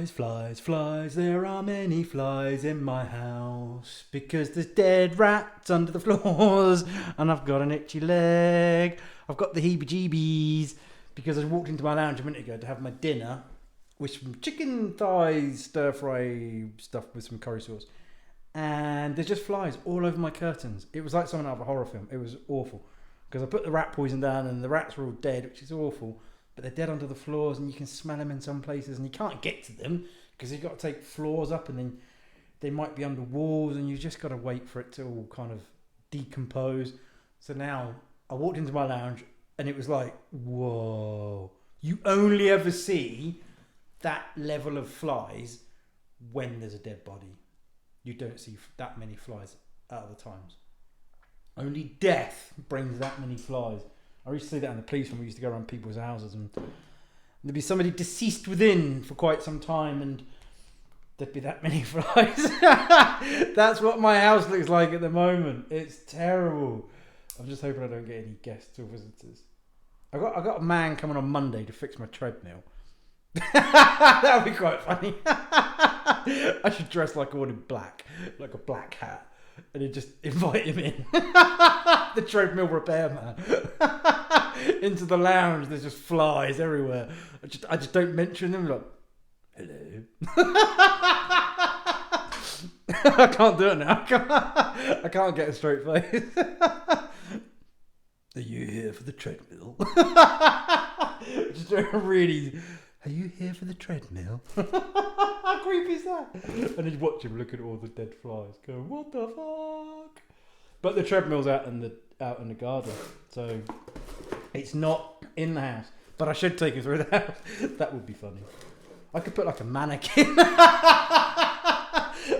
Flies, flies, flies, there are many flies in my house because there's dead rats under the floors and I've got an itchy leg. I've got the heebie-jeebies because I walked into my lounge a minute ago to have my dinner with some chicken thighs, stir-fry stuff with some curry sauce. And there's just flies all over my curtains. It was like something out of a horror film. It was awful because I put the rat poison down and the rats were all dead, which is awful. But they're dead under the floors and you can smell them in some places and you can't get to them because you've got to take floors up and then they might be under walls and you've just got to wait for it to all kind of decompose. So now I walked into my lounge and it was like, whoa. You only ever see that level of flies when there's a dead body. You don't see that many flies at other times. Only death brings that many flies. I used to see that in the police when we used to go around people's houses and there'd be somebody deceased within for quite some time and there'd be that many flies. That's what my house looks like at the moment. It's terrible. I'm just hoping I don't get any guests or visitors. I got a man coming on Monday to fix my treadmill. That would be quite funny. I should dress like I want in black, like a black hat. And then just invite him in. The treadmill repairman. Into the lounge, there's just flies everywhere. I just don't mention them. Like, hello. I can't do it now. I can't get a straight face. Are you here for the treadmill? Just really. Are you here for the treadmill? How creepy is that? And you'd watch him look at all the dead flies, go, what the fuck? But the treadmill's out in the garden, so it's not in the house. But I should take him through the house. That would be funny. I could put like a mannequin.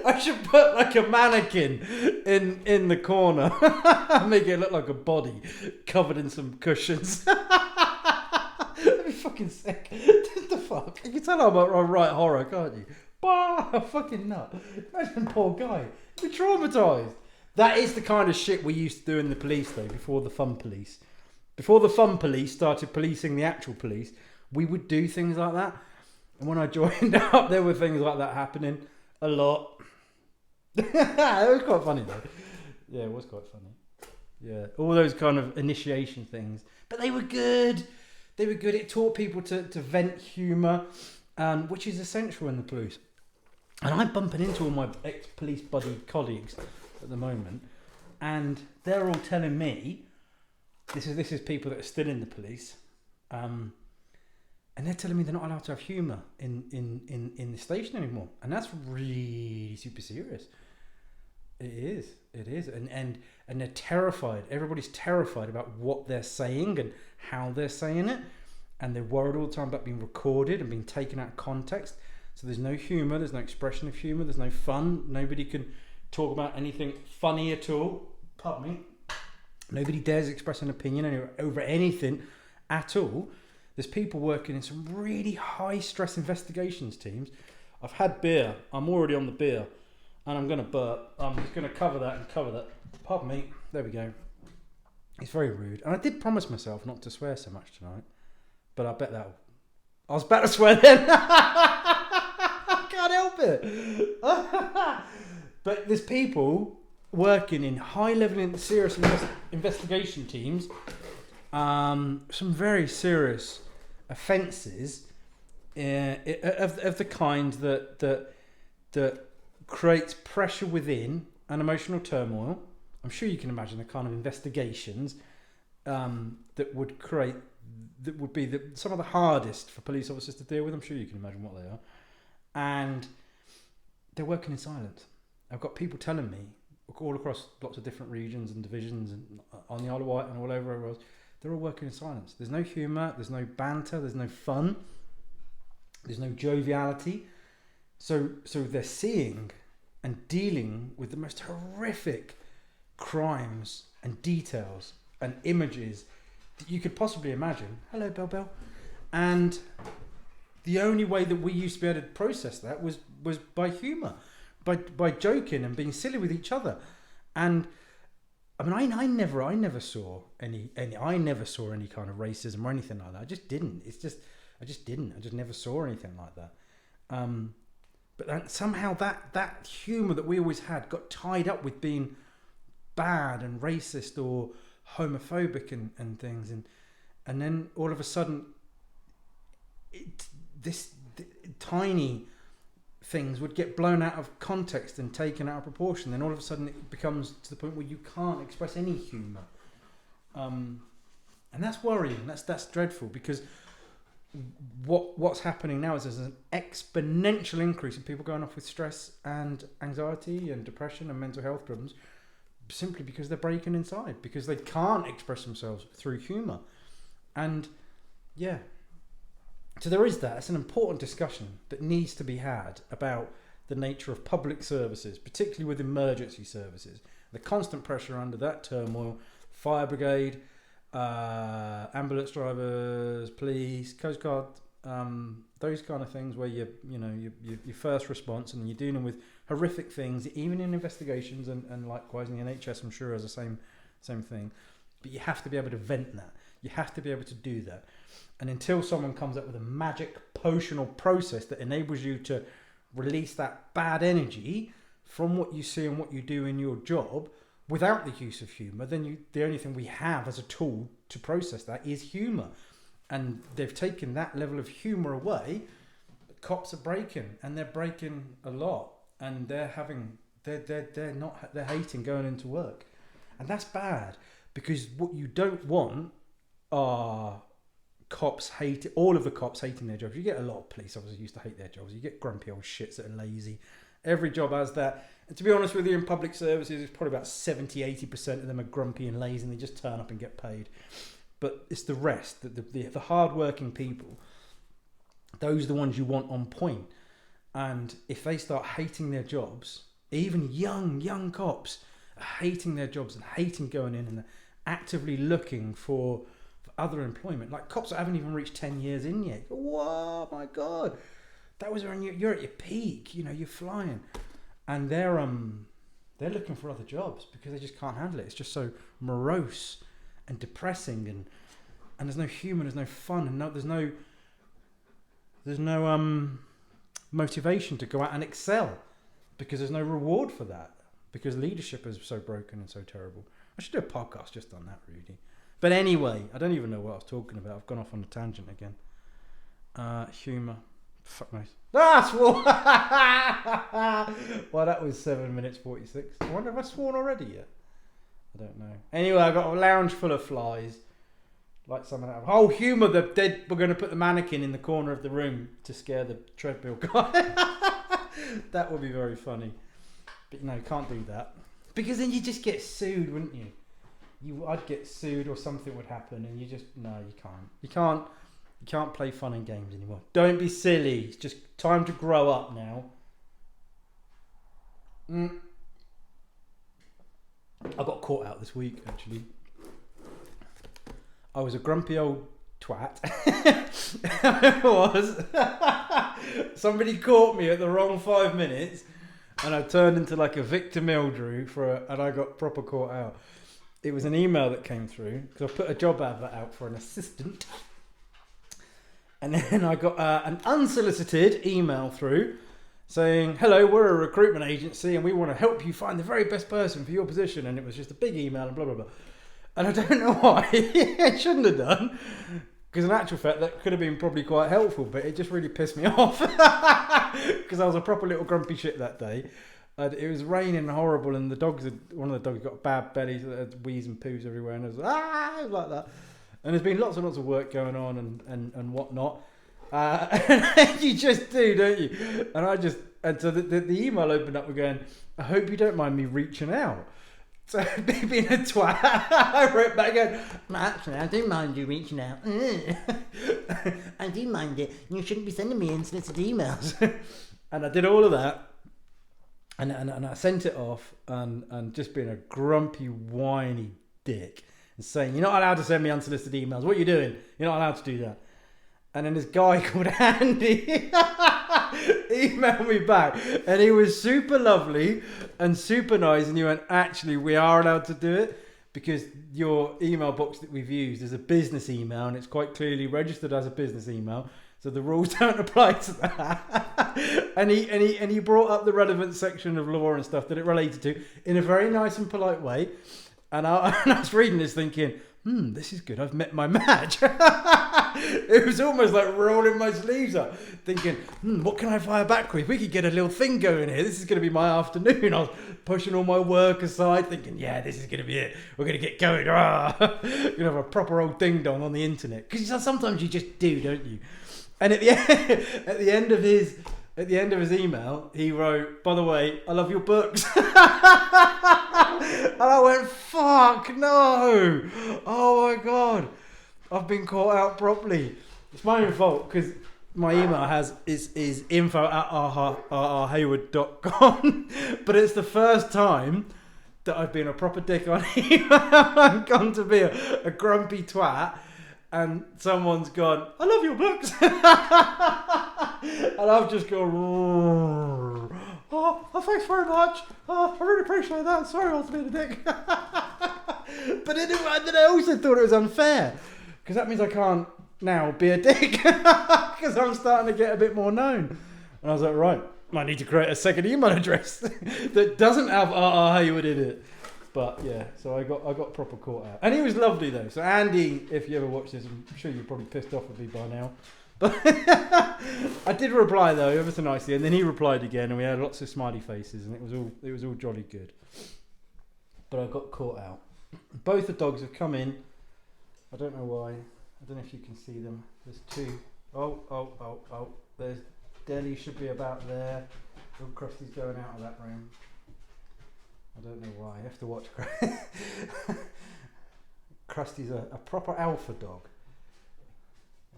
I should put like a mannequin in the corner. Make it look like a body covered in some cushions. That'd be fucking sick. What the fuck? You can tell I'm a right horror, can't you? Bah, fucking nut. Imagine poor guy. He'd be traumatised. That is the kind of shit we used to do in the police though, before the fun police. Before the fun police started policing the actual police, we would do things like that. And when I joined up, there were things like that happening a lot. It was quite funny though. Yeah, it was quite funny. Yeah, all those kind of initiation things. But they were good. They were good. It taught people to vent humour, which is essential in the police. And I'm bumping into all my ex-police buddy colleagues at the moment, and they're all telling me, this is people that are still in the police, and they're telling me they're not allowed to have humour in the station anymore, and that's really super serious. It is, and they're terrified. Everybody's terrified about what they're saying and how they're saying it, and they're worried all the time about being recorded and being taken out of context. So there's no humour, there's no expression of humour, there's no fun. Nobody can talk about anything funny at all. Pardon me. Nobody dares express an opinion over anything at all. There's people working in some really high stress investigations teams. I've had beer. I'm already on the beer. And I'm going to burp. I'm just going to cover that. Pardon me. There we go. It's very rude. And I did promise myself not to swear so much tonight. But I bet that I was about to swear then. I can't help it. But there's people working in high-level and serious investigation teams. Some very serious offences of the kind that creates pressure within and emotional turmoil. I'm sure you can imagine the kind of investigations that would be some of the hardest for police officers to deal with. I'm sure you can imagine what they are. And they're working in silence. I've got people telling me all across lots of different regions and divisions and on the Isle of Wight and all over else, they're all working in silence. There's no humour, there's no banter, there's no fun, there's no joviality. So they're seeing and dealing with the most horrific crimes and details and images that you could possibly imagine. Hello, Bell. And the only way that we used to be able to process that was by humour, by joking and being silly with each other. And I mean, I never saw any kind of racism or anything like that. I just didn't. I just never saw anything like that. But then somehow that humour that we always had got tied up with being bad and racist or homophobic and things, and then all of a sudden this tiny things would get blown out of context and taken out of proportion. Then all of a sudden it becomes to the point where you can't express any humour, and that's worrying. That's dreadful, because what's happening now is there's an exponential increase in people going off with stress and anxiety and depression and mental health problems, simply because they're breaking inside, because they can't express themselves through humour. And yeah, so there is that. It's an important discussion that needs to be had about the nature of public services, particularly with emergency services, the constant pressure under that turmoil, fire brigade, ambulance drivers, police, coast guard, those kind of things where your first response, and you're dealing with horrific things, even in investigations, and likewise in the NHS, I'm sure has the same thing. But you have to be able to vent that. You have to be able to do that. And until someone comes up with a magic potion or process that enables you to release that bad energy from what you see and what you do in your job without the use of humour, then the only thing we have as a tool to process that is humour. And they've taken that level of humour away. The cops are breaking, and they're breaking a lot, and they're hating going into work, and that's bad, because what you don't want are all of the cops hating their jobs. You get a lot of police officers used to hate their jobs. You get grumpy old shits that are lazy. Every job has that. And to be honest with you, in public services, it's probably about 70-80% of them are grumpy and lazy, and they just turn up and get paid. But it's the rest, the hard-working people. Those are the ones you want on point. And if they start hating their jobs, even young cops are hating their jobs and hating going in and actively looking for other employment, like cops that haven't even reached 10 years in yet. Whoa, my God, that was when you're at your peak. You're flying, and they're looking for other jobs because they just can't handle it. It's just so morose and depressing, and there's no humour, there's no fun, and there's no motivation to go out and excel, because there's no reward for that, because leadership is so broken and so terrible. I should do a podcast just on that, really. But anyway, I don't even know what I was talking about. I've gone off on a tangent again. Humour. Fuck knows. Swore! Well, that was 7 minutes 46. I wonder if I've sworn already yet. I don't know. Anyway, I've got a lounge full of flies. Like someone out of humour. We're going to put the mannequin in the corner of the room to scare the treadmill guy. That would be very funny. But can't do that. Because then you just get sued, wouldn't you? I'd get sued, or something would happen, and you can't. You can't play fun and games anymore. Don't be silly. It's just time to grow up now. I got caught out this week, actually. I was a grumpy old twat. I was. Somebody caught me at the wrong 5 minutes, and I turned into like a Victor Mildrew and I got proper caught out. It was an email that came through, because I put a job advert out for an assistant. And then I got an unsolicited email through saying, hello, we're a recruitment agency and we want to help you find the very best person for your position. And it was just a big email and blah, blah, blah. And I don't know why. I shouldn't have done. Because in actual fact, that could have been probably quite helpful, but it just really pissed me off. Because I was a proper little grumpy shit that day. It was raining horrible, and one of the dogs got a bad belly, so had wheeze and poos everywhere, and it was like that. And there's been lots and lots of work going on and whatnot. And you just do, don't you? And so the email opened up again. I hope you don't mind me reaching out. So being a twat, I wrote back again. Actually, I don't mind you reaching out. I do mind it. You shouldn't be sending me unsolicited emails. And I did all of that. And I sent it off and just being a grumpy, whiny dick and saying, you're not allowed to send me unsolicited emails. What are you doing? You're not allowed to do that. And then this guy called Andy emailed me back, and he was super lovely and super nice, and he went, actually, we are allowed to do it because your email box that we've used is a business email, and it's quite clearly registered as a business email. So the rules don't apply to that. and he brought up the relevant section of law and stuff that it related to in a very nice and polite way. And I was reading this thinking, this is good. I've met my match. It was almost like rolling my sleeves up, thinking, what can I fire back with? We could get a little thing going here. This is going to be my afternoon. I was pushing all my work aside, thinking, yeah, this is going to be it. We're going to get going. You're going to have a proper old ding-dong on the internet. Because sometimes you just do, don't you? And at the end of his email, he wrote, by the way, I love your books. And I went, fuck, no. Oh my God. I've been caught out properly. It's my own fault because my email is info@haywood.com. But it's the first time that I've been a proper dick on email and gone to be a grumpy twat. And someone's gone, I love your books. And I've just gone, oh, thanks very much. Oh, I really appreciate that. Sorry I was being a dick. But then I also thought it was unfair. Because that means I can't now be a dick. Because I'm starting to get a bit more known. And I was like, right, I need to create a second email address that doesn't have Haywood in it. But yeah, so I got proper caught out. And he was lovely though. So Andy, if you ever watch this, I'm sure you're probably pissed off with me by now. But I did reply though, ever so nicely, and then he replied again, and we had lots of smiley faces, and it was all jolly good. But I got caught out. Both the dogs have come in. I don't know why. I don't know if you can see them. There's two. Oh. There's Deli should be about there. Oh, Krusty's going out of that room. I don't know why. You have to watch. Krusty's a proper alpha dog.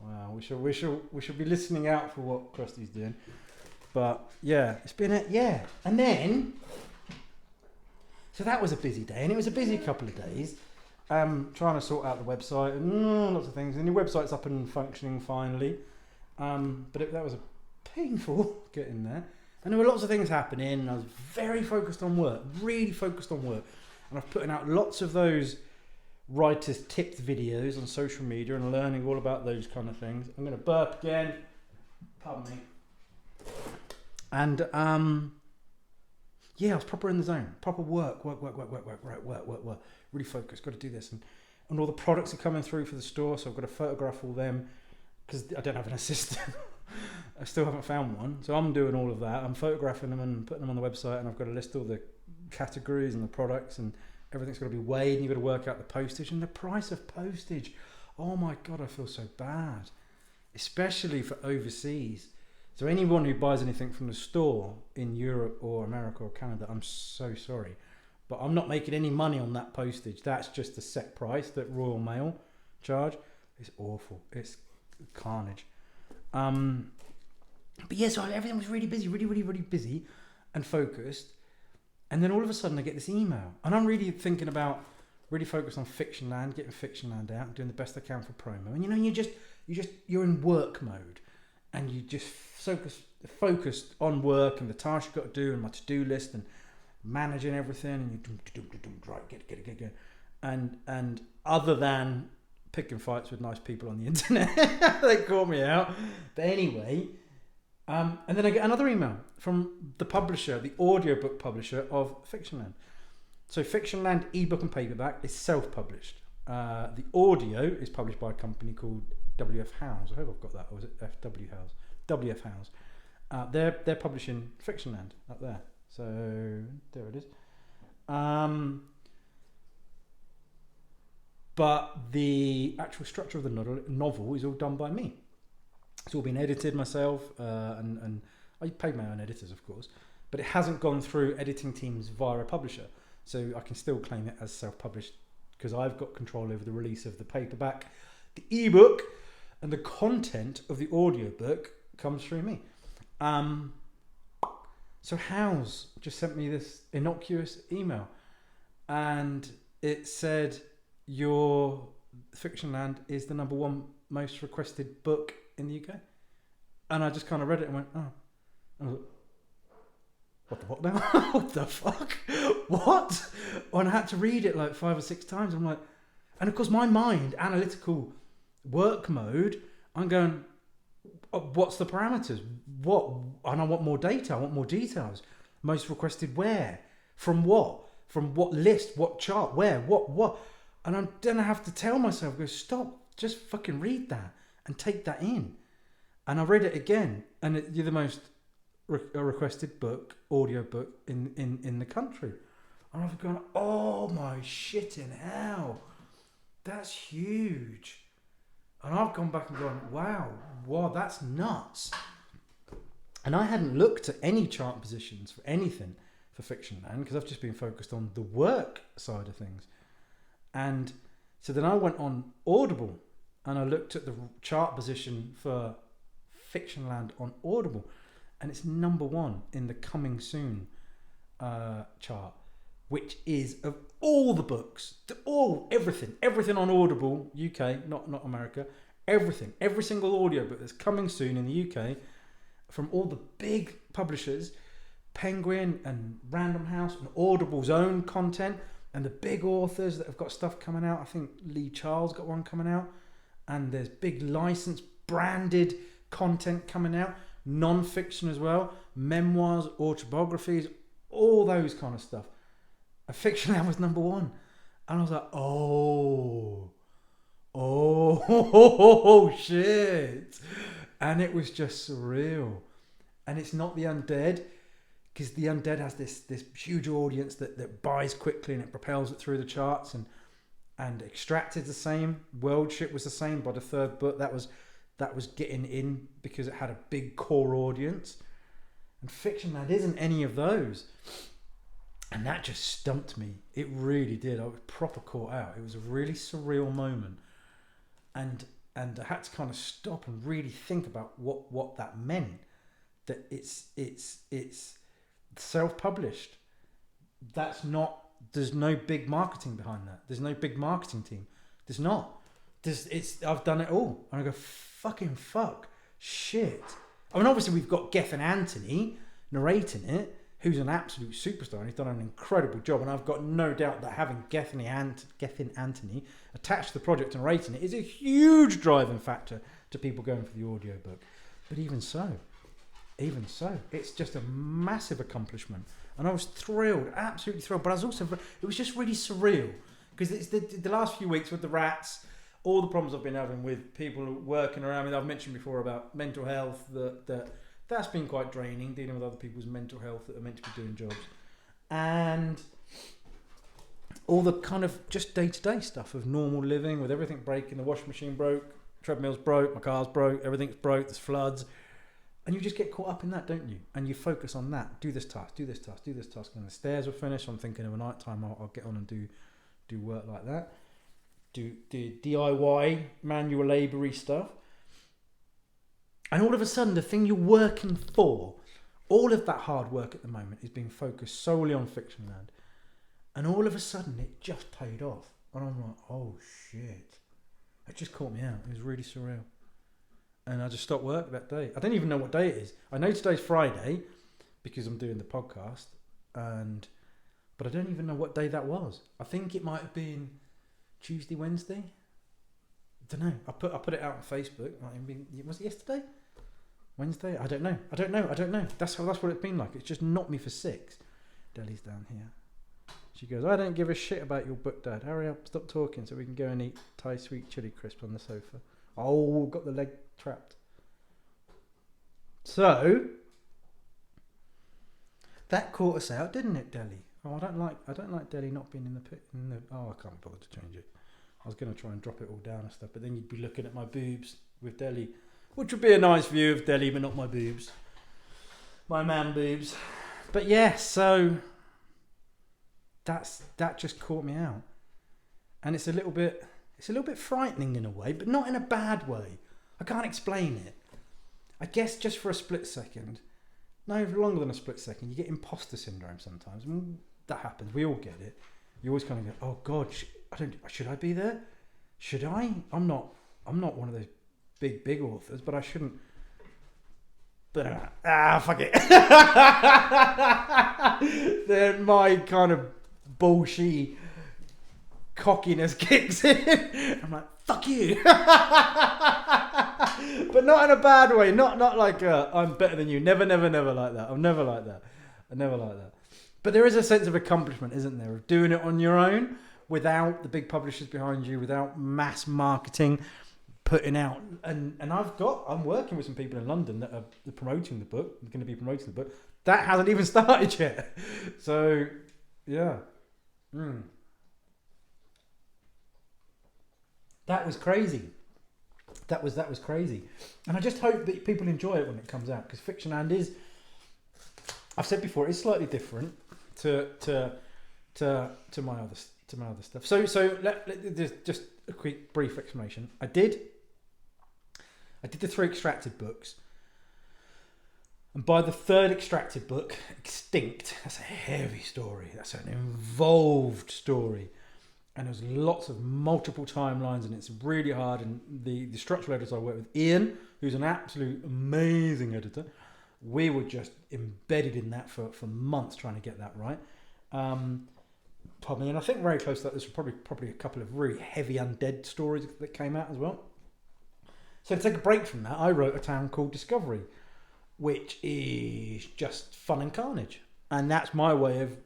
Wow, we should be listening out for what Krusty's doing. But yeah, it's been and then so that was a busy day, and it was a busy couple of days. Trying to sort out the website and lots of things. And the website's up and functioning finally. But that was a painful getting there. And there were lots of things happening, and I was very focused on work, really focused on work. And I've putting out lots of those writers' tips videos on social media and learning all about those kind of things. I'm going to burp again. Pardon me. And I was proper in the zone. Proper work. Really focused. Got to do this. And all the products are coming through for the store, so I've got to photograph all them because I don't have an assistant. I still haven't found one, so I'm doing all of that. I'm photographing them and putting them on the website, and I've got to list all the categories and the products, and everything's got to be weighed, and you've got to work out the postage and the price of postage. Oh my God, I feel so bad, especially for overseas. So anyone who buys anything from the store in Europe or America or Canada, I'm so sorry, but I'm not making any money on that postage. That's just the set price that Royal Mail charge. It's awful. It's carnage. But yeah, so everything was really busy, really busy and focused. And then all of a sudden I get this email, and I'm really thinking about really focused on Fictionland, getting Fictionland out, and doing the best I can for promo. And you're in work mode, and you just focused on work and the tasks you've got to do and my to-do list and managing everything, and you right, get it. And other than picking fights with nice people on the internet, they call me out. But anyway, and then I get another email from the publisher, the audiobook publisher of Fictionland. So Fictionland ebook and paperback is self-published. The audio is published by a company called WF House. I hope I've got that. Or was it FW House? WF House. They're publishing Fictionland up there. So there it is. But the actual structure of the novel is all done by me. It's all been edited myself, and I paid my own editors, of course, but it hasn't gone through editing teams via a publisher. So I can still claim it as self-published because I've got control over the release of the paperback, the ebook, and the content of the audiobook comes through me. So House just sent me this innocuous email, and it said, your Fictionland is the number one most requested book in the UK. And I just kind of read it and went, oh. I was like, what now? What the fuck? What? And I had to read it like 5 or 6 times. I'm like, and of course my mind, analytical work mode, I'm going, What's the parameters? What? And I want more data. I want more details. Most requested where? From what? From what list? What chart? Where? What? And then I have to tell myself, go, stop, just fucking read that and take that in. And I read it again, and you're the most requested book, audio book in the country. And I've gone, oh my shitting hell, that's huge. And I've gone back and gone, wow, that's nuts. And I hadn't looked at any chart positions for anything for Fictionland because I've just been focused on the work side of things. And so then I went on Audible and I looked at the chart position for Fictionland on Audible, and it's number 1 in the coming soon chart, which is of all the books, everything on Audible UK, not America, every single audiobook that's coming soon in the UK from all the big publishers, Penguin and Random House and Audible's own content, and the big authors that have got stuff coming out. I think Lee Charles got one coming out, and there's big licensed branded content coming out, non-fiction as well, memoirs, autobiographies, all those kind of stuff. A Fictionland was number 1, and I was like, oh shit, and it was just surreal. And it's not the undead, because the undead has this huge audience that buys quickly and it propels it through the charts, and Extracted's the same, World Ship was the same. By the 3rd book, that was getting in because it had a big core audience, and Fictionland isn't any of those. And that just stumped me. It really did. I was proper caught out. It was a really surreal moment, and I had to kind of stop and really think about what that meant. That it's self-published. There's no big marketing behind that. There's no big marketing team. There's not. I've done it all, and I go, fucking fuck, shit. I mean, obviously we've got Gethin Anthony narrating it, who's an absolute superstar, and he's done an incredible job. And I've got no doubt that having Gethin Anthony attached to the project and narrating it is a huge driving factor to people going for the audiobook. But even so, it's just a massive accomplishment. And I was thrilled, absolutely thrilled. But I was also, it was just really surreal, because it's the last few weeks with the rats, all the problems I've been having with people working around me. I've mentioned before about mental health, that's been quite draining, dealing with other people's mental health that are meant to be doing jobs. And all the kind of just day-to-day stuff of normal living, with everything breaking. The washing machine broke, treadmill's broke, my car's broke, everything's broke, there's floods. And you just get caught up in that, don't you? And you focus on that. Do this task. And the stairs were finished. I'm thinking of a night time, I'll get on and do work like that. Do DIY, manual laboury stuff. And all of a sudden, the thing you're working for, all of that hard work at the moment is being focused solely on Fictionland. And all of a sudden, it just paid off. And I'm like, oh shit. It just caught me out. It was really surreal. And I just stopped work that day. I don't even know what day it is. I know today's Friday because I'm doing the podcast, but I don't even know what day that was. I think it might have been Tuesday, Wednesday. I don't know. I put it out on Facebook. Was it yesterday? Wednesday? I don't know. That's what it's been like. It's just knocked me for 6. Deli's down here. She goes, I don't give a shit about your book, Dad. Hurry up, stop talking so we can go and eat Thai sweet chili crisp on the sofa. Oh, got the leg trapped. So that caught us out, didn't it, Deli? Oh, I don't like Deli not being in the pit. Oh, I can't bother to change it. I was going to try and drop it all down and stuff, but then you'd be looking at my boobs with Deli, which would be a nice view of Deli, but not my boobs, my man boobs. But yeah, so that just caught me out, and it's a little bit frightening in a way, but not in a bad way. I can't explain it. I guess just for a split second, no longer than a split second, you get imposter syndrome sometimes. I mean, that happens. We all get it. You always kind of go, oh God, should I be there? Should I? I'm not one of those big authors, but I shouldn't. But fuck it. Then my kind of bullshit cockiness kicks in. I'm like, fuck you. But not in a bad way. Not like I'm better than you. Never like that. I'm never like that. I never like that. But there is a sense of accomplishment, isn't there, of doing it on your own without the big publishers behind you, without mass marketing, putting out. And I'm working with some people in London that are promoting the book, going to be promoting the book. That hasn't even started yet. So, yeah. That was crazy. That was crazy. And I just hope that people enjoy it when it comes out, because Fictionland is, I've said before, it's slightly different to my other stuff. So let just a quick brief explanation. I did the 3 extracted books, and by the 3rd extracted book, Extinct, that's a heavy story. That's an involved story, and there's lots of multiple timelines, and it's really hard. And the structural editor I work with, Ian, who's an absolute amazing editor, we were just embedded in that for months trying to get that right. And I think very close to that, there's probably a couple of really heavy undead stories that came out as well. So to take a break from that, I wrote A Town Called Discovery, which is just fun and carnage. And that's my way of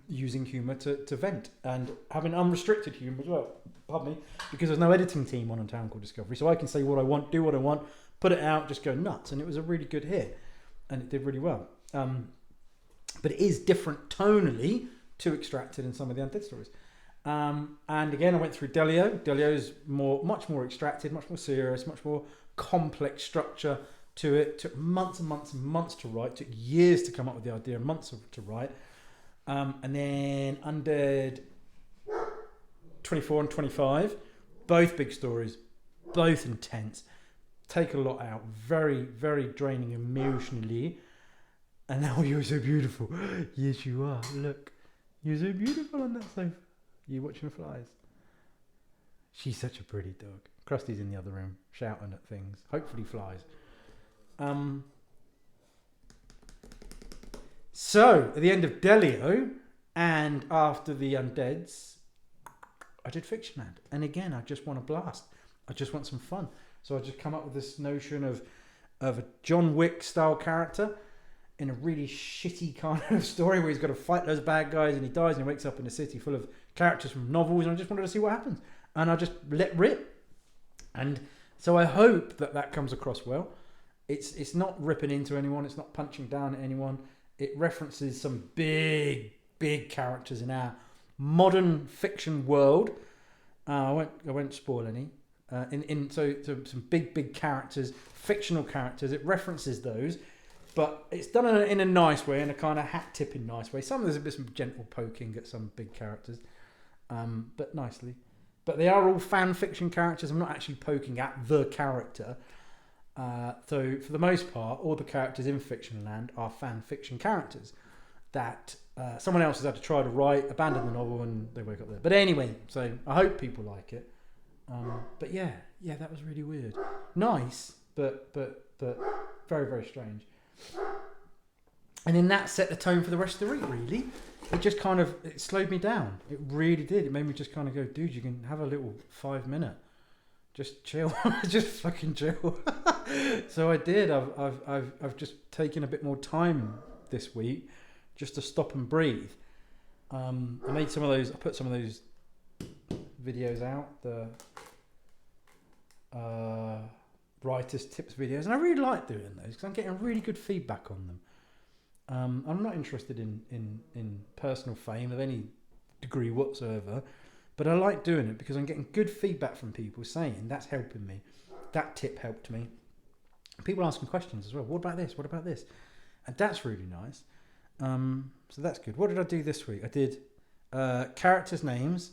using humour to vent, and having unrestricted humour as well. Pardon me, because there's no editing team on A Town Called Discovery, so I can say what I want, do what I want, put it out, just go nuts. And it was a really good hit, and it did really well. But it is different tonally to Extracted and some of the undead stories. And again, I went through Delio. Delio is much more extracted, much more serious, much more complex structure to it. Took months and months and months to write. Took years to come up with the idea, months to write. And then Undead 24 and 25, both big stories, both intense. Take a lot out, very, very draining emotionally. And now you're so beautiful. Yes, you are. Look, you're so beautiful on that sofa. You watching the flies? She's such a pretty dog. Krusty's in the other room shouting at things. Hopefully flies. So at the end of Delio and after the Undeads, I did Fictionland. And again, I just want a blast. I just want some fun. So I just come up with this notion of a John Wick style character in a really shitty kind of story where he's got to fight those bad guys, and he dies and he wakes up in a city full of characters from novels, and I just wanted to see what happens. And I just let rip. And so I hope that comes across well. It's not ripping into anyone. It's not punching down at anyone. It references some big characters in our modern fiction world. I won't spoil any. So some big characters, fictional characters. It references those, but it's done in a nice way, in a kind of hat-tipping nice way. There's a bit some gentle poking at some big characters, but nicely. But they are all fan fiction characters. I'm not actually poking at the character. So for the most part, all the characters in Fictionland are fan fiction characters that someone else has had to try to write, abandon the novel, and they wake up there. But anyway, so I hope people like it. But yeah, that was really weird. Nice, but very, very strange. And then that set the tone for the rest of the week, really. It just it slowed me down. It really did. It made me just kind of go, dude, you can have a little 5-minute. Just chill. Just fucking chill. So I did. I've just taken a bit more time this week just to stop and breathe. I made some of those. I put some of those videos out, the writers tips videos, and I really like doing those because I'm getting really good feedback on them. I'm not interested in personal fame of any degree whatsoever, but I like doing it because I'm getting good feedback from people saying that's helping me, that tip helped me. People asking questions as well. What about this? What about this? And that's really nice. So that's good. What did I do this week? I did characters' names,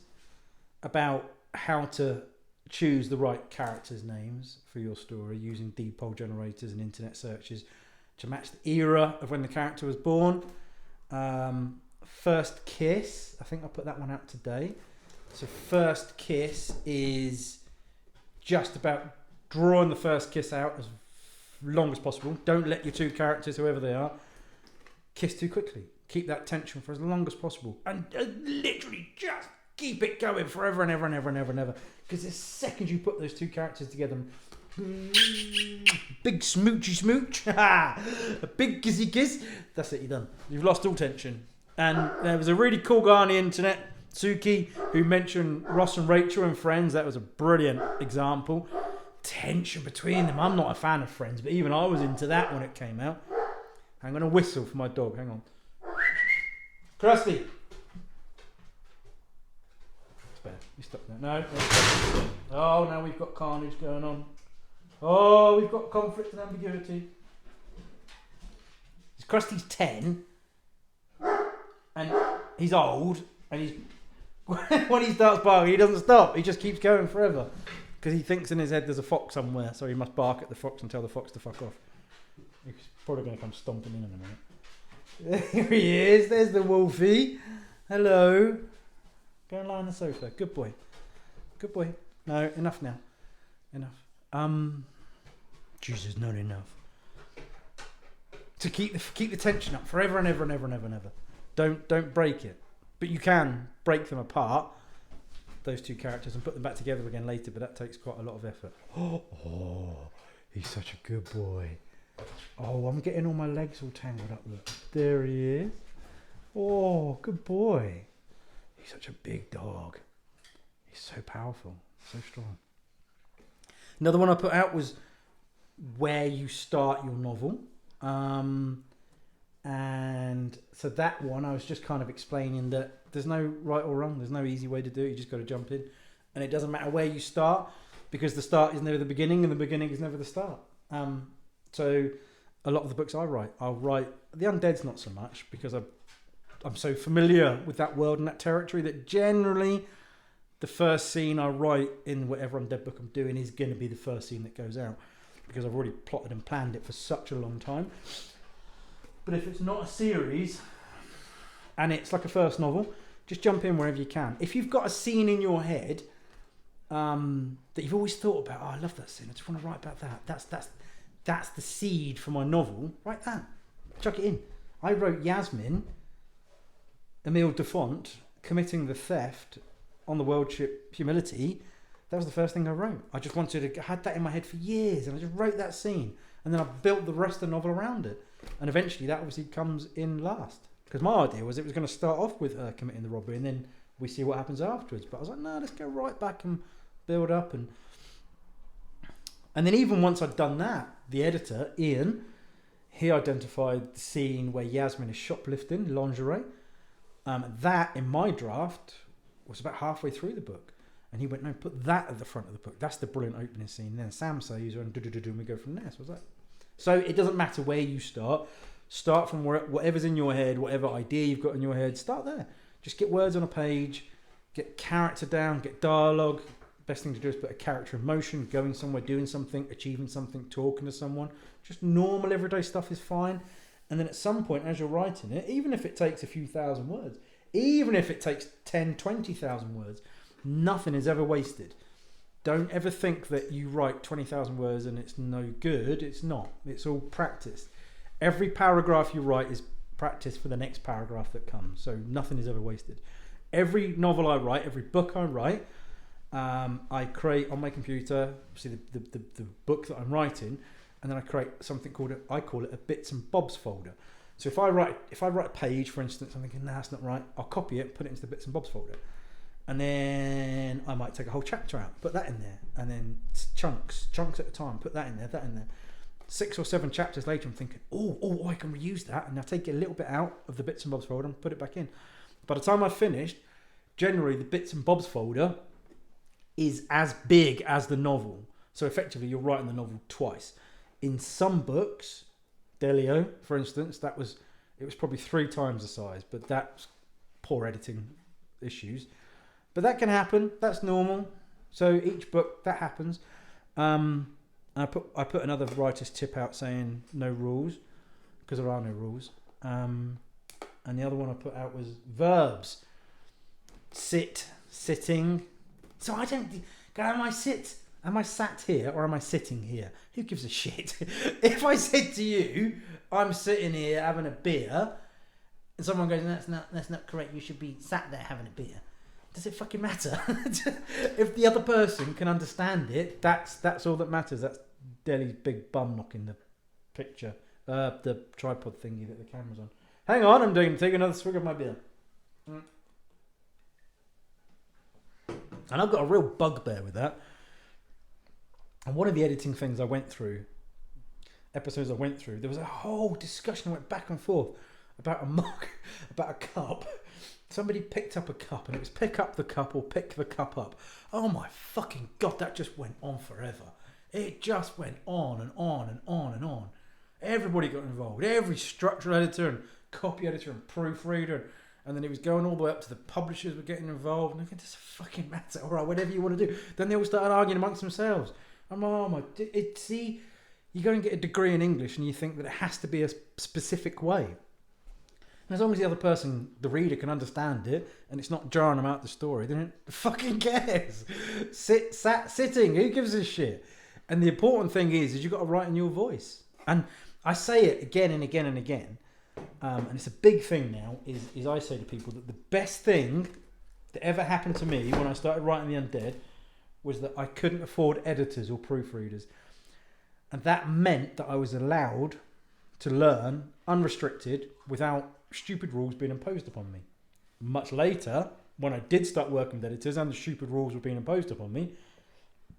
about how to choose the right characters' names for your story using deep poll generators and internet searches to match the era of when the character was born. First Kiss, I think I'll put that one out today. So First Kiss is just about drawing the first kiss out as long as possible. Don't let your two characters, whoever they are, kiss too quickly. Keep that tension for as long as possible. And literally just keep it going forever and ever and ever and ever and ever. Because the second you put those two characters together, Big smoochy smooch. A big kissy kiss. That's it, you're done. You've lost all tension. And there was a really cool guy on the internet, Suki, who mentioned Ross and Rachel and Friends. That was a brilliant example. Tension between them. I'm not a fan of Friends, but even I was into that when it came out. I'm going to whistle for my dog. Hang on. Krusty. It's better. You stop there. No. Oh, now we've got carnage going on. Oh, we've got conflict and ambiguity. Krusty's 10. And he's old, and he's when he starts barking, he doesn't stop. He just keeps going forever because he thinks in his head there's a fox somewhere, so he must bark at the fox and tell the fox to fuck off. He's probably going to come stomping in a minute. There he is. There's the wolfie. Hello. Go and lie on the sofa. Good boy. Good boy. No, enough now. Enough. Jesus, not enough. To keep the tension up forever and ever and ever and ever and ever. Don't break it, but you can break them apart, those two characters, and put them back together again later. But that takes quite a lot of effort. Oh, he's such a good boy. Oh, I'm getting all my legs all tangled up. Look, there he is. Oh, good boy. He's such a big dog. He's so powerful, so strong. Another one I put out was where you start your novel. And so that one, I was just kind of explaining that there's no right or wrong. There's no easy way to do it. You just got to jump in. And it doesn't matter where you start, because the start is never the beginning and the beginning is never the start. So a lot of the books I'll write, The Undead's not so much, because I'm so familiar with that world and that territory that generally the first scene I write in whatever Undead book I'm doing is going to be the first scene that goes out, because I've already plotted and planned it for such a long time. But if it's not a series and it's like a first novel, just jump in wherever you can. If you've got a scene in your head that you've always thought about, oh, I love that scene, I just want to write about that. That's the seed for my novel. Write that. Chuck it in. I wrote Yasmin, Emile Defont, committing the theft on the world ship Humility. That was the first thing I wrote. I just wanted to, I had that in my head for years, and I just wrote that scene, and then I built the rest of the novel around it. And eventually that obviously comes in last, because my idea was it was going to start off with her committing the robbery and then we see what happens afterwards. But I was like, no, let's go right back and build up. And then even once I'd done that, the editor, Ian, he identified the scene where Yasmin is shoplifting lingerie. That, in my draft, was about halfway through the book. And he went, no, put that at the front of the book. That's the brilliant opening scene. And then Sam says, and we go from there. So I was like, so it doesn't matter where you start. Start from whatever's in your head, whatever idea you've got in your head. Start there. Just get words on a page, get character down, get dialogue. Best thing to do is put a character in motion, going somewhere, doing something, achieving something, talking to someone. Just normal everyday stuff is fine. And then at some point, as you're writing it, even if it takes a few thousand words, even if it takes 10, 20,000 words, nothing is ever wasted. Don't ever think that you write 20,000 words and it's no good. It's not. It's all practice. Every paragraph you write is practice for the next paragraph that comes. So nothing is ever wasted. Every novel I write, every book I write, I create on my computer, see the book that I'm writing, and then I create something I call it a bits and bobs folder. So if I write a page, for instance, I'm thinking, nah, that's not right. I'll copy it, put it into the bits and bobs folder. And then I might take a whole chapter out, put that in there, and then chunks at a time, put that in there. 6 or 7 chapters later, I'm thinking, oh, I can reuse that, and I take a little bit out of the bits and bobs folder and put it back in. By the time I've finished, generally the bits and bobs folder is as big as the novel. So effectively, you're writing the novel twice. In some books, Delio, for instance, it was probably 3 times the size, but that's poor editing issues. But that can happen. That's normal. So each book, that happens. I put another writer's tip out saying no rules, because there are no rules. And the other one I put out was verbs. Sitting. So I don't go, am I sat here or am I sitting here? Who gives a shit? If I said to you, I'm sitting here having a beer, and someone goes, that's not correct, you should be sat there having a beer. Does it fucking matter? If the other person can understand it, that's all that matters. Deli's big bum knocking the picture, the tripod thingy that the camera's on. Hang on, I'm taking another swig of my beer. And I've got a real bugbear with that. And one of the editing things I went through, episodes I went through, there was a whole discussion that went back and forth about a mug, about a cup. Somebody picked up a cup and it was pick up the cup or pick the cup up. Oh my fucking God, that just went on forever. It just went on and on and on and on. Everybody got involved. Every structural editor and copy editor and proofreader. And then it was going all the way up to the publishers were getting involved. And I go, it doesn't fucking matter. All right, whatever you want to do. Then they all started arguing amongst themselves. I'm like, oh my... See, you go and get a degree in English and you think that it has to be a specific way. And as long as the other person, the reader, can understand it and it's not jarring them out the story, then it fucking cares. Sitting, who gives a shit? And the important thing is you've got to write in your voice. And I say it again and again and again. And it's a big thing now, is I say to people that the best thing that ever happened to me when I started writing The Undead was that I couldn't afford editors or proofreaders. And that meant that I was allowed to learn unrestricted without stupid rules being imposed upon me. Much later, when I did start working with editors and the stupid rules were being imposed upon me,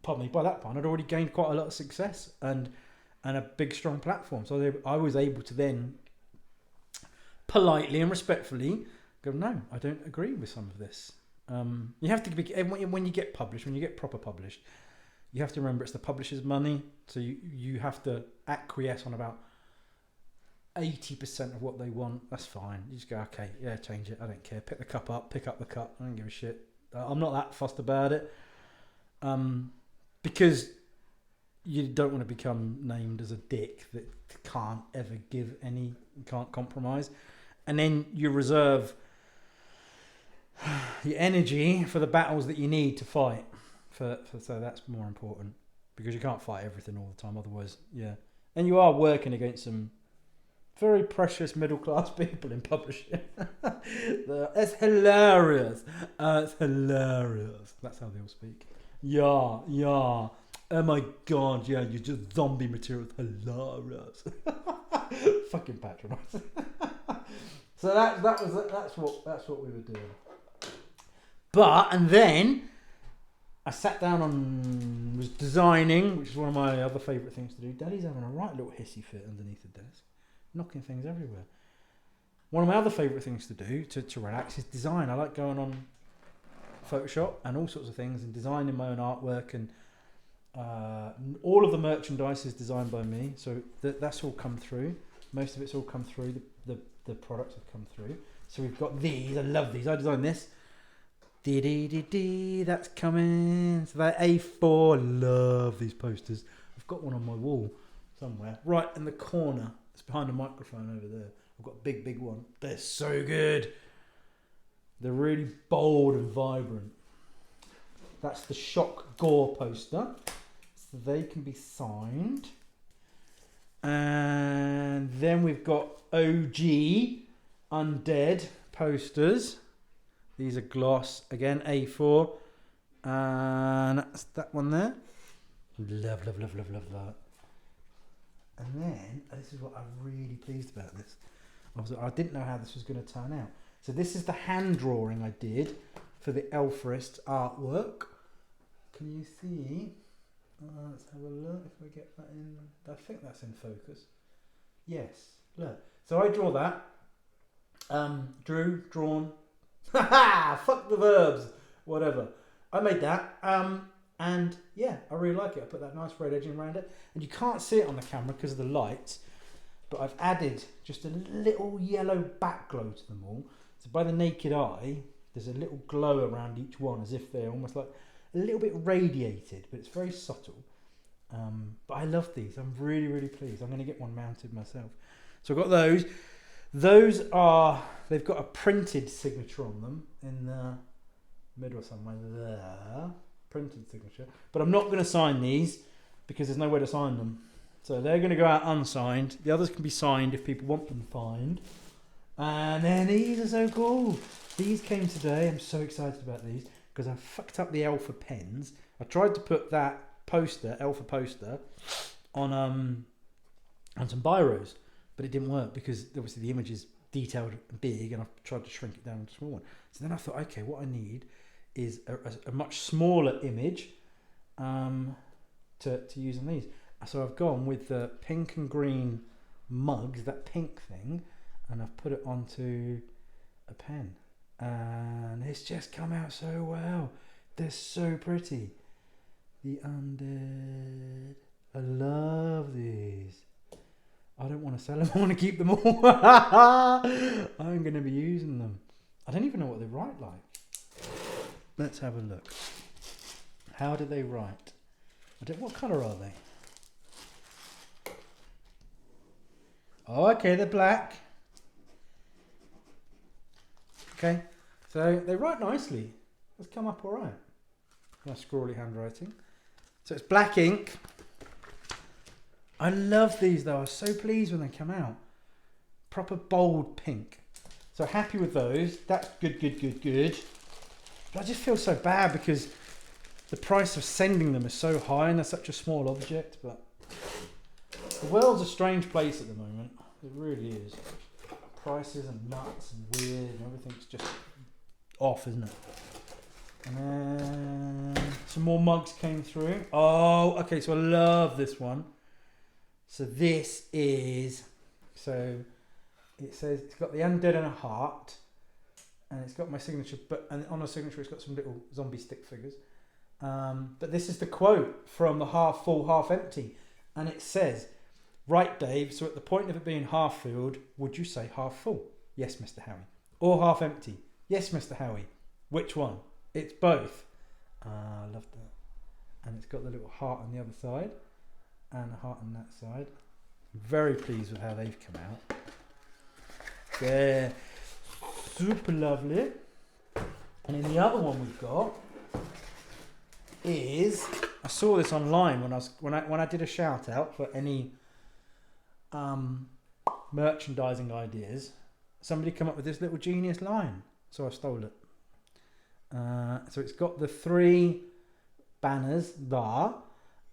by that point I'd already gained quite a lot of success and a big strong platform. So I was able to then politely and respectfully go, no, I don't agree with some of this. You have to be, when you get published, when you get proper published, you have to remember it's the publisher's money. So you have to acquiesce on about 80% of what they want. That's fine. You just go, okay, yeah, change it. I don't care. Pick the cup up, pick up the cup. I don't give a shit. I'm not that fussed about it. Because you don't want to become named as a dick that can't ever give any, can't compromise. And then you reserve your energy for the battles that you need to fight. So that's more important, because you can't fight everything all the time. Otherwise, yeah. And you are working against some very precious middle class people in publishing. It's hilarious. It's hilarious. That's how they all speak. Yeah. Oh my God, yeah, you're just zombie material. It's hilarious. Fucking patronising. So that's what we were doing. And then I sat down and was designing, which is one of my other favourite things to do. Daddy's having a right little hissy fit underneath the desk, knocking things everywhere. One of my other favourite things to do to relax is design. I like going on Photoshop and all sorts of things and designing my own artwork, and all of the merchandise is designed by me. So that's all come through. Most of it's all come through. The products have come through. So we've got these. I love these. I designed this. That's coming. So that A4. Love these posters. I've got one on my wall somewhere, right in the corner. It's behind a microphone over there. I've got a big one. They're so good. They're really bold and vibrant. That's the Shock Gore poster. So they can be signed. And then we've got OG Undead posters. These are gloss. Again, A4. And that's that one there. Love that. And then, this is what I'm really pleased about this. I didn't know how this was going to turn out. So this is the hand drawing I did for the Elforest artwork. Can you see? Let's have a look if I get that in. I think that's in focus. Yes, look. So I draw that. Drawn. Fuck the verbs. Whatever. I made that. And yeah, I really like it. I put that nice red edging around it. And you can't see it on the camera because of the lights. But I've added just a little yellow back glow to them all. So by the naked eye, there's a little glow around each one, as if they're almost like a little bit radiated, but it's very subtle. But I love these. I'm really, really pleased. I'm going to get one mounted myself. So I've got those. They've got a printed signature on them in the middle somewhere there. Printed signature. But I'm not going to sign these because there's nowhere to sign them. So they're going to go out unsigned. The others can be signed if people want them signed. And then these are so cool. These came today. I'm so excited about these because I fucked up the Alpha pens. I tried to put that poster, Alpha poster, on some biros, but it didn't work because obviously the image is detailed and big, and I've tried to shrink it down to a small one. So then I thought, okay, what I need is a much smaller image to use on these. So I've gone with the pink and green mugs, that pink thing, and I've put it onto a pen, and it's just come out so well. They're so pretty. The Undead. I love these. I don't want to sell them. I want to keep them all. I'm going to be using them. I don't even know what they write like. Let's have a look. How do they write? What colour are they? Oh, okay, they're black. Okay, so they write nicely. It's come up all right. Nice scrawly handwriting. So it's black ink. I love these though. I was so pleased when they come out. Proper bold pink. So happy with those. That's good. But I just feel so bad because the price of sending them is so high and they're such a small object. But the world's a strange place at the moment. It really is. Prices are nuts and weird and everything's just off, isn't it? And then some more mugs came through. Oh, okay, so I love this one. So this is, so it says it's got the undead and a heart, and it's got my signature, and on the signature it's got some little zombie stick figures. But this is the quote from the half full, half empty, and it says, "Right, Dave, so at the point of it being half filled, would you say half full?" "Yes, Mr. Howie." "Or half empty?" "Yes, Mr. Howie." "Which one?" "It's both." I love that. And it's got the little heart on the other side and a heart on that side. Very pleased with how they've come out. They're super lovely. And then the other one we've got is, I saw this online when I did a shout out for any merchandising ideas. Somebody come up with this little genius line, so I stole it. So it's got the 3 banners there,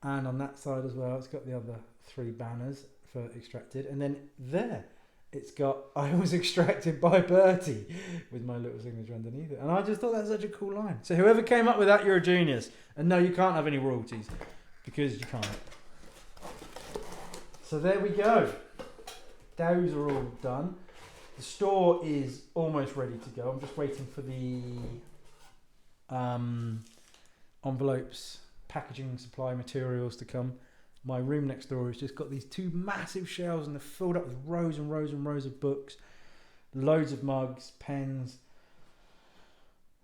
and on that side as well it's got the other 3 banners for extracted, and then there it's got "I was extracted by Bertie" with my little signature underneath it. And I just thought that's such a cool line. So whoever came up with that, you're a genius. And no, you can't have any royalties because you can't. So there we go. Those are all done. The store is almost ready to go. I'm just waiting for the envelopes, packaging, supply materials to come. My room next door has just got these 2 massive shelves, and they're filled up with rows and rows and rows of books, loads of mugs, pens.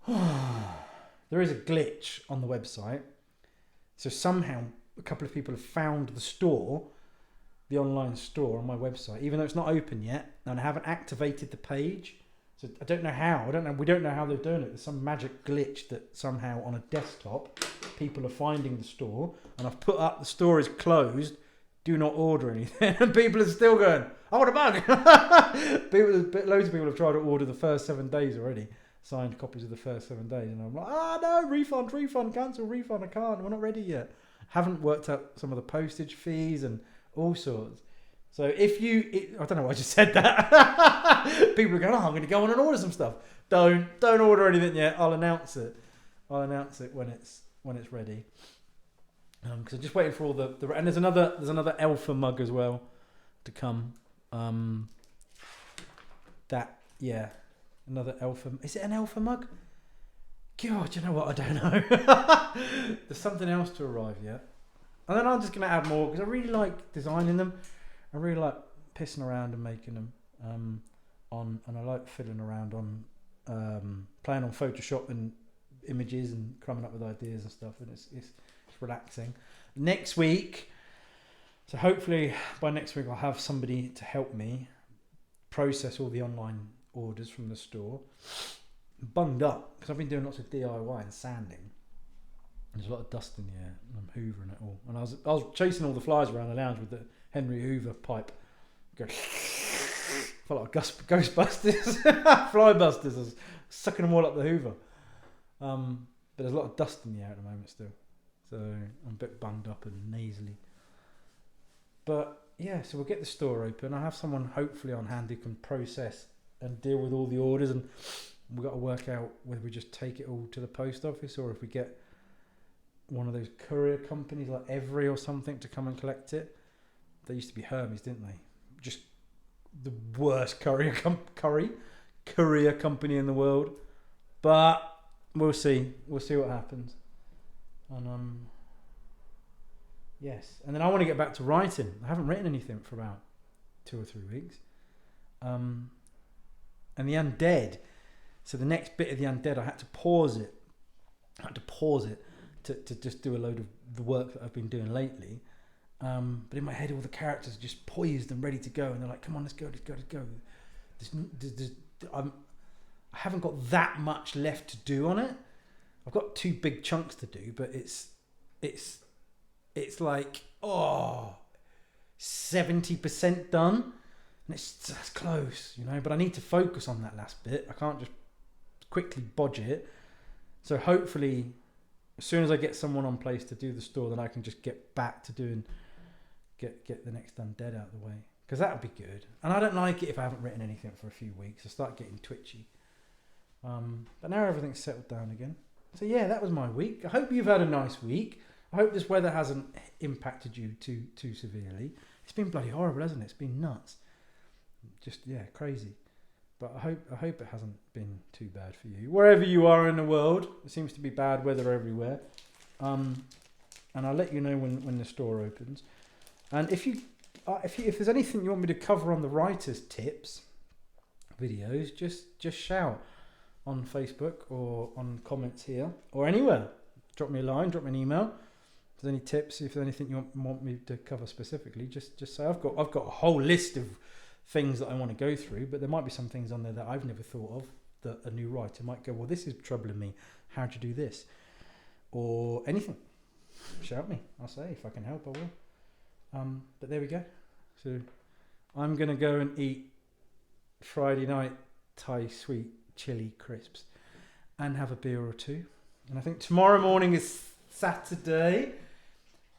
There is a glitch on the website. So somehow a couple of people have found the store, the online store on my website, even though it's not open yet, and I haven't activated the page. So I don't know how. We don't know how they're doing it. There's some magic glitch that somehow on a desktop people are finding the store, and I've put up the store is closed, do not order anything, and people are still going, "I want a mug." Loads of people have tried to order the first 7 days already, signed copies of the first 7 days, and I'm like, no, refund, cancel, refund, I can't, we're not ready yet. Haven't worked out some of the postage fees and all sorts. So I don't know why I just said that. People are going, I'm going to go on and order some stuff. Don't order anything yet. I'll announce it when it's ready. Because I'm just waiting for all the and there's another alpha mug as well to come. Another alpha. Is it an alpha mug? God, you know what? I don't know. There's something else to arrive yet. And then I'm just going to add more because I really like designing them. I really like pissing around and making them. And I like fiddling around on playing on Photoshop and images and coming up with ideas and stuff. And it's relaxing. Next week, so hopefully by next week I'll have somebody to help me process all the online orders from the store. Bunged up because I've been doing lots of DIY and sanding. There's a lot of dust in the air and I'm hoovering it all. And I was chasing all the flies around the lounge with the Henry Hoover pipe. Go felt like Ghostbusters, Flybusters. I was sucking them all up the Hoover. But there's a lot of dust in the air at the moment still. So I'm a bit bunged up and nasally. But yeah, so we'll get the store open. I'll have someone hopefully on hand who can process and deal with all the orders, and we've got to work out whether we just take it all to the post office or if we get one of those courier companies like Every or something to come and collect it. They used to be Hermes, didn't they? Just the worst courier company in the world. But we'll see. We'll see what happens. And yes. And then I want to get back to writing. I haven't written anything for about 2 or 3 weeks. And the Undead. So the next bit of the Undead, I had to pause it. To just do a load of the work that I've been doing lately. But in my head, all the characters are just poised and ready to go. And they're like, come on, let's go. I haven't got that much left to do on it. I've got 2 big chunks to do, but it's like, 70% done. And that's close, but I need to focus on that last bit. I can't just quickly bodge it. So hopefully, as soon as I get someone on place to do the store, then I can just get back to get the next Undead out of the way. Because that would be good. And I don't like it if I haven't written anything for a few weeks. I start getting twitchy. But now everything's settled down again. So yeah, that was my week. I hope you've had a nice week. I hope this weather hasn't impacted you too severely. It's been bloody horrible, hasn't it? It's been nuts. Just, crazy. But I hope it hasn't been too bad for you. Wherever you are in the world, there seems to be bad weather everywhere. And I'll let you know when the store opens. And if there's anything you want me to cover on the writers' tips videos, just shout on Facebook or on comments here or anywhere. Drop me a line, drop me an email. If there's any tips, if there's anything you want me to cover specifically, just say. I've got a whole list of things that I want to go through, but there might be some things on there that I've never thought of that a new writer might go, well, this is troubling me. How'd you do this? Or anything. Shout me. I'll say. If I can help, I will. But there we go. So I'm going to go and eat Friday night Thai sweet chili crisps and have a beer or 2. And I think tomorrow morning is Saturday,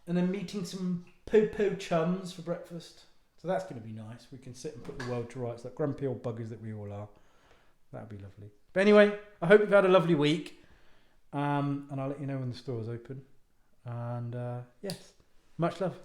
and then meeting some Popo chums for breakfast. So that's going to be nice. We can sit and put the world to rights, like grumpy old buggers that we all are. That'd be lovely. But anyway, I hope you've had a lovely week. And I'll let you know when the store's open. And yes, much love.